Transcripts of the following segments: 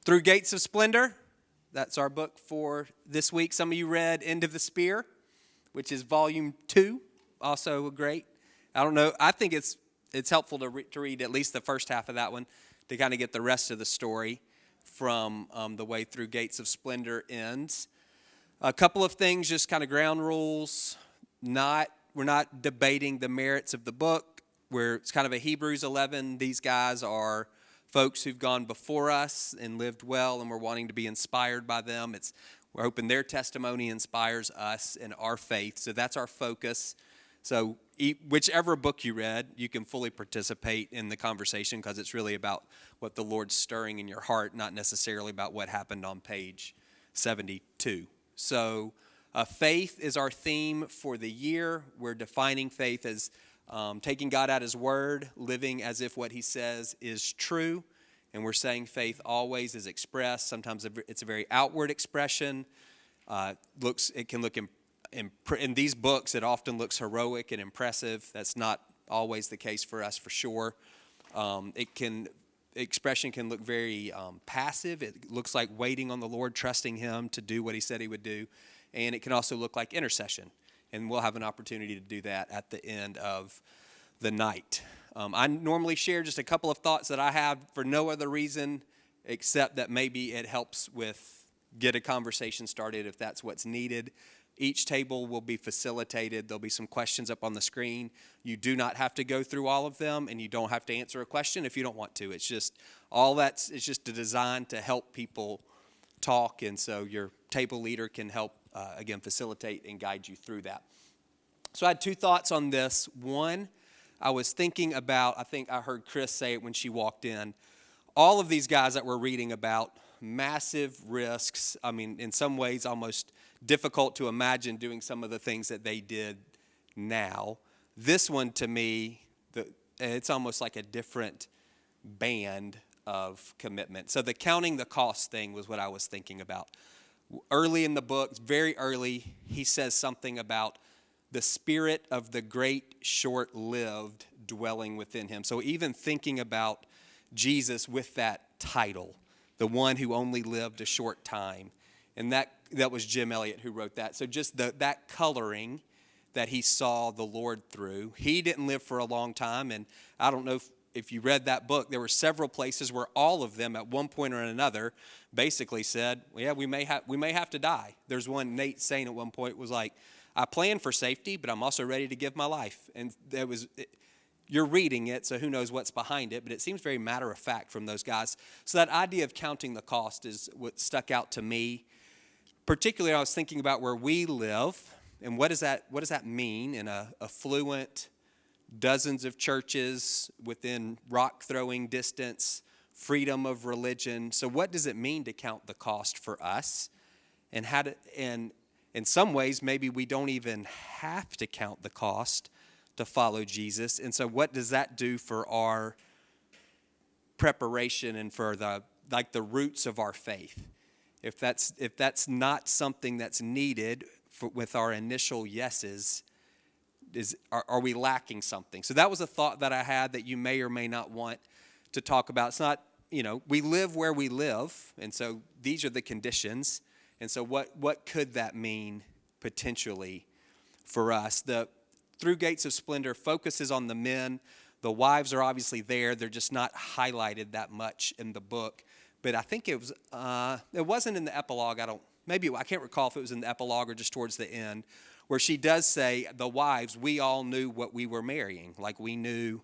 Through Gates of Splendor, that's our book for this week. Some of you read End of the Spear, which is volume 2, also great. I don't know, I think it's helpful to read at least the first half of that one to kind of get the rest of the story from the way Through Gates of Splendor ends. A couple of things, just kind of ground rules. We're not debating the merits of the book. It's kind of a Hebrews 11. These guys are folks who've gone before us and lived well, and we're wanting to be inspired by them. We're hoping their testimony inspires us in our faith. So that's our focus. So whichever book you read, you can fully participate in the conversation because it's really about what the Lord's stirring in your heart, not necessarily about what happened on page 72. So faith is our theme for the year. We're defining faith as taking God at His word, living as if what He says is true. And we're saying faith always is expressed. Sometimes it's a very outward expression. It can look in these books, it often looks heroic and impressive. That's not always the case for us, for sure. Expression can look very passive. It looks like waiting on the Lord, trusting Him to do what He said He would do. And it can also look like intercession. And we'll have an opportunity to do that at the end of the night. I normally share just a couple of thoughts that I have for no other reason except that maybe it helps get a conversation started if that's what's needed. Each table will be facilitated. There'll be some questions up on the screen. You do not have to go through all of them, and you don't have to answer a question if you don't want to. It's just it's just a design to help people talk, and so your table leader can help, again, facilitate and guide you through that. So I had two thoughts on this. One, I was thinking about, I think I heard Chris say it when she walked in, all of these guys that we're reading about, massive risks. I mean, in some ways, almost difficult to imagine doing some of the things that they did now. This one, to me, it's almost like a different band of commitment. So the counting the cost thing was what I was thinking about. Early in the book, very early, he says something about the spirit of the great short-lived dwelling within him. So even thinking about Jesus with that title, the one who only lived a short time, and that was Jim Elliott who wrote that. So just that coloring that he saw the Lord through. He didn't live for a long time, and I don't know if you read that book, there were several places where all of them at one point or another basically said, well, yeah, we may have to die. There's one Nate saying at one point was like, I plan for safety, but I'm also ready to give my life. And you're reading it, so who knows what's behind it, but it seems very matter of fact from those guys. So that idea of counting the cost is what stuck out to me. Particularly, I was thinking about where we live, and what does that mean in a affluent, dozens of churches within rock-throwing distance, freedom of religion. So what does it mean to count the cost for us? And in some ways, maybe we don't even have to count the cost to follow Jesus. And so what does that do for our preparation and for the roots of our faith? If that's not something that's needed with our initial yeses, are we lacking something? So that was a thought that I had that you may or may not want to talk about. It's not, we live where we live, and so these are the conditions. And so what could that mean potentially for us? The Through Gates of Splendor focuses on the men. The wives are obviously there. They're just not highlighted that much in the book. But I think it wasn't in the epilogue. I can't recall if it was in the epilogue or just towards the end, where she does say, the wives, we all knew what we were marrying. Like we knew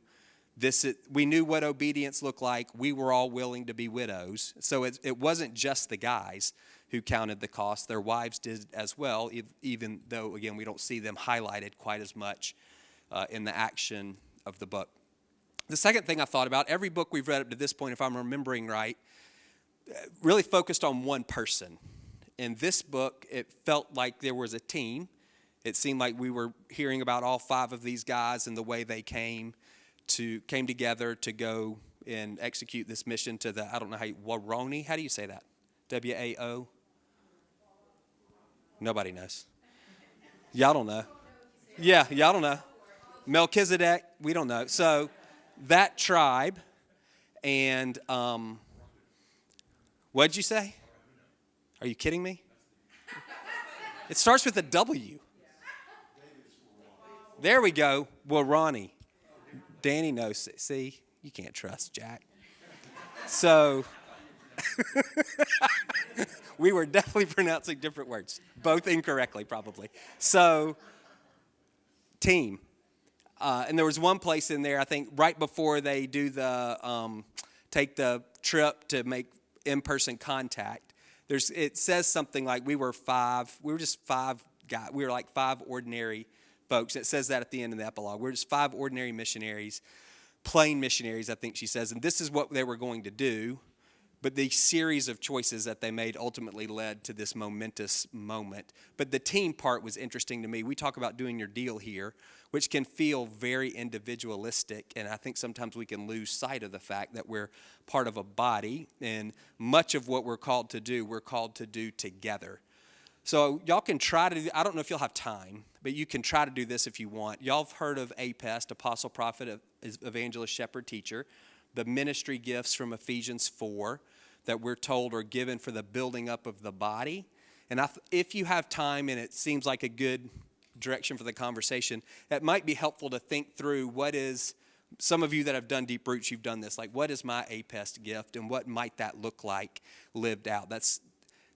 what obedience looked like. We were all willing to be widows. So it wasn't just the guys who counted the cost. Their wives did as well, even though, again, we don't see them highlighted quite as much in the action of the book. The second thing I thought about, every book we've read up to this point, if I'm remembering right, really focused on one person. In this book, it felt like there was a team. It seemed like we were hearing about all 5 of these guys and the way they came together to go and execute this mission to I don't know Waroni. How do you say that? W-A-O? Nobody knows. Y'all don't know. Yeah, y'all don't know. Melchizedek, we don't know. So that tribe, and What'd you say? Are you kidding me? It starts with a W. There we go. Well, Ronnie. Danny knows. See, you can't trust Jack. So we were definitely pronouncing different words, both incorrectly probably. So team. And there was one place in there, I think, right before they do the take the trip to make in-person contact. It says something like we were just five guys. We were like five ordinary folks. It says that at the end of the epilogue. We're just five ordinary missionaries, plain missionaries, I think she says. And this is what they were going to do. But the series of choices that they made ultimately led to this momentous moment. But the team part was interesting to me. We talk about doing your deal here, which can feel very individualistic. And I think sometimes we can lose sight of the fact that we're part of a body. And much of what we're called to do together. So y'all can try to do, I don't know if you'll have time, but you can try to do this if you want. Y'all have heard of APEST, Apostle, Prophet, Evangelist, Shepherd, Teacher. The ministry gifts from Ephesians 4 that we're told are given for the building up of the body. And if you have time and it seems like a good direction for the conversation, it might be helpful to think through some of you that have done Deep Roots, you've done this, like what is my APEST gift and what might that look like lived out? That's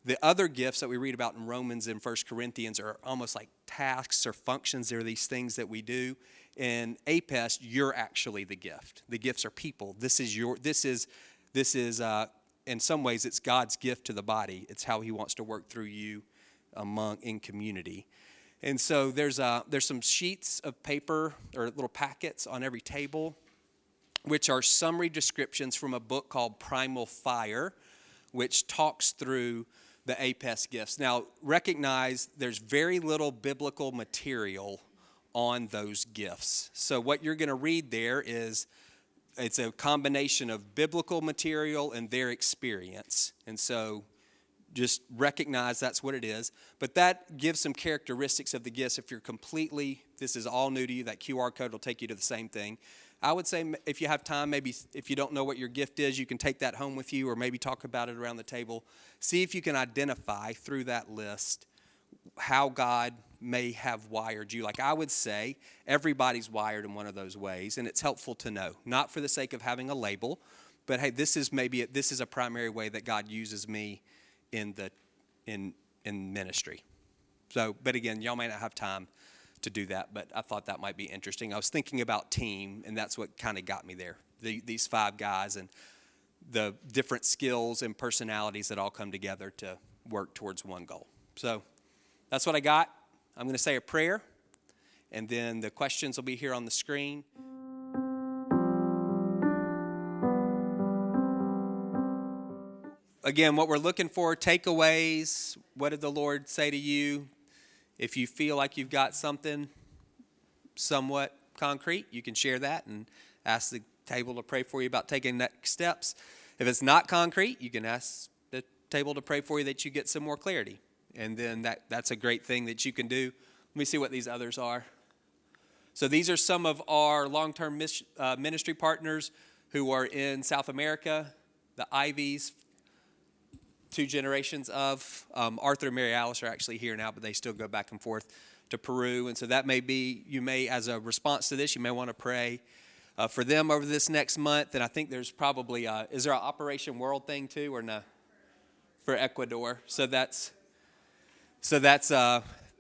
the other gifts that we read about in Romans and 1 Corinthians are almost like tasks or functions. They're these things that we do. In APEST, you're actually the gift. The gifts are people. This is in some ways, it's God's gift to the body. It's how he wants to work through you in community. And so there's some sheets of paper or little packets on every table, which are summary descriptions from a book called Primal Fire, which talks through the APEST gifts. Now, recognize there's very little biblical material on those gifts. So what you're going to read there it's a combination of biblical material and their experience. And so just recognize that's what it is. But that gives some characteristics of the gifts. If this is all new to you, that QR code will take you to the same thing. I would say if you have time, maybe if you don't know what your gift is, you can take that home with you or maybe talk about it around the table. See if you can identify through that list how God may have wired you. Like I would say, everybody's wired in one of those ways, and it's helpful to know. Not for the sake of having a label, but hey, this is a primary way that God uses me in ministry. So, but again, y'all may not have time to do that, but I thought that might be interesting. I was thinking about team, and that's what kind of got me there. These five guys and the different skills and personalities that all come together to work towards one goal. So that's what I got. I'm going to say a prayer, and then the questions will be here on the screen. Again, what we're looking for, takeaways. What did the Lord say to you? If you feel like you've got something somewhat concrete, you can share that and ask the table to pray for you about taking next steps. If it's not concrete, you can ask the table to pray for you that you get some more clarity. And then that's a great thing that you can do. Let me see what these others are. So these are some of our long-term ministry partners who are in South America, the Ivies, 2 generations of. Arthur and Mary Alice are actually here now, but they still go back and forth to Peru. And so that may be, as a response to this, you may want to pray for them over this next month. And I think there's probably, is there an Operation World thing too, or no? For Ecuador. So that's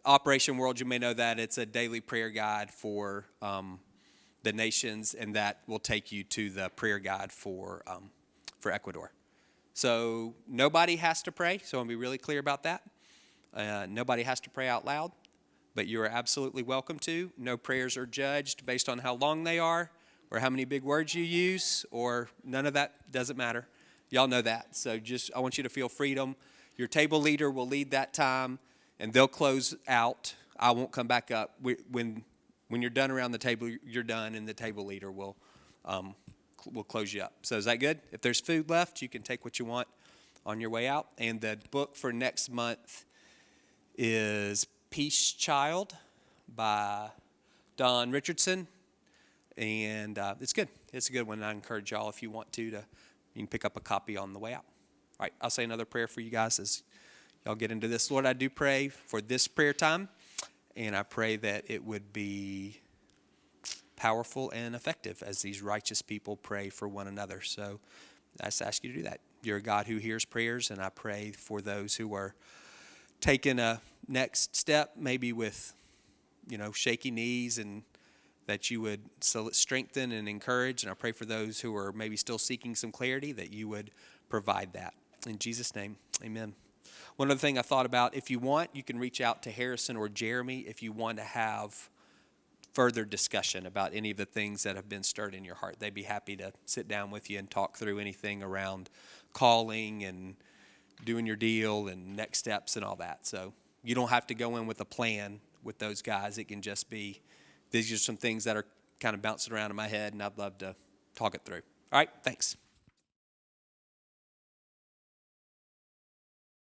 Operation World. You may know that. It's a daily prayer guide for the nations, and that will take you to the prayer guide for Ecuador. So nobody has to pray, so I want to be really clear about that. Nobody has to pray out loud, but you are absolutely welcome to. No prayers are judged based on how long they are or how many big words you use, or none of that doesn't matter. Y'all know that. So I want you to feel freedom. Your table leader will lead that time, and they'll close out. I won't come back up. When you're done around the table, you're done, and the table leader will close you up. So is that good? If there's food left, you can take what you want on your way out. And the book for next month is Peace Child by Don Richardson. And it's good. It's a good one. I encourage y'all, if you want to you can pick up a copy on the way out. All right, I'll say another prayer for you guys as y'all get into this. Lord, I do pray for this prayer time, and I pray that it would be powerful and effective as these righteous people pray for one another. So I just ask you to do that. You're a God who hears prayers, and I pray for those who are taking a next step, maybe with, shaky knees, and that you would strengthen and encourage. And I pray for those who are maybe still seeking some clarity, that you would provide that. In Jesus' name, amen. One other thing I thought about, if you want, you can reach out to Harrison or Jeremy if you want to have further discussion about any of the things that have been stirred in your heart. They'd be happy to sit down with you and talk through anything around calling and doing your deal and next steps and all that. So you don't have to go in with a plan with those guys. It can just be, these are some things that are kind of bouncing around in my head, and I'd love to talk it through. All right, thanks.